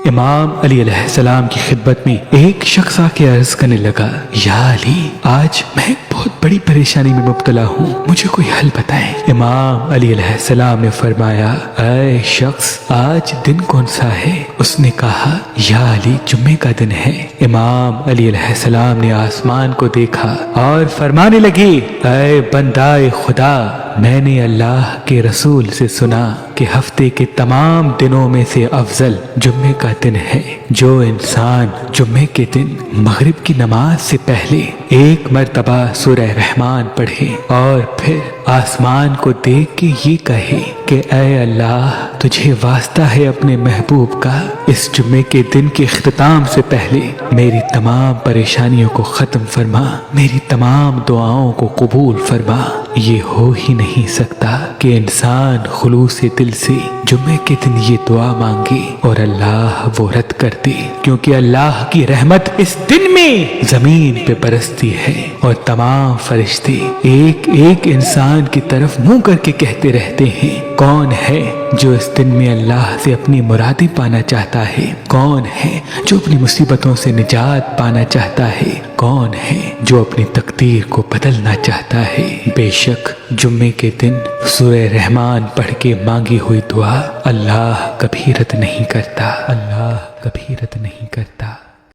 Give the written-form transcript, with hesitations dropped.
امام علی علیہ السلام کی خدمت میں ایک شخص آ کے عرض کرنے لگا، یا علی، آج میں بہت بڑی پریشانی میں مبتلا ہوں، مجھے کوئی حل بتائیں۔ امام علی علیہ السلام نے فرمایا، اے شخص، آج دن کون سا ہے؟ اس نے کہا، یا علی، جمعے کا دن ہے۔ امام علی علیہ السلام نے آسمان کو دیکھا اور فرمانے لگے، اے بندائے خدا، میں نے اللہ کے رسول سے سنا کہ ہفتے کے تمام دنوں میں سے افضل جمعے کا دن ہے۔ جو انسان جمعے کے دن مغرب کی نماز سے پہلے ایک مرتبہ سورہ رحمان پڑھے اور پھر آسمان کو دیکھ کے یہ کہے کہ اے اللہ، تجھے واسطہ ہے اپنے محبوب کا، اس جمعے کے دن کے اختتام سے پہلے میری تمام پریشانیوں کو ختم فرما، میری تمام دعاؤں کو قبول فرما، یہ ہو ہی نہیں سکتا کہ انسان خلوص دل سے جمعے کے دن یہ دعا مانگے اور اللہ وہ رد کر دے، کیونکہ اللہ کی رحمت اس دن میں زمین پہ برستی ہے اور تمام فرشتے ایک ایک انسان کی طرف منہ کر کے کہتے رہتے ہیں، کون ہے جو اس دن میں اللہ سے اپنی مرادیں پانا چاہتا ہے؟ کون ہے جو اپنی مصیبتوں سے نجات پانا چاہتا ہے؟ کون ہے جو اپنی تقدیر کو بدلنا چاہتا ہے؟ بے شک جمعے کے دن سورہ رحمان پڑھ کے مانگی ہوئی دعا اللہ کبھی رد نہیں کرتا، اللہ کبھی رد نہیں کرتا۔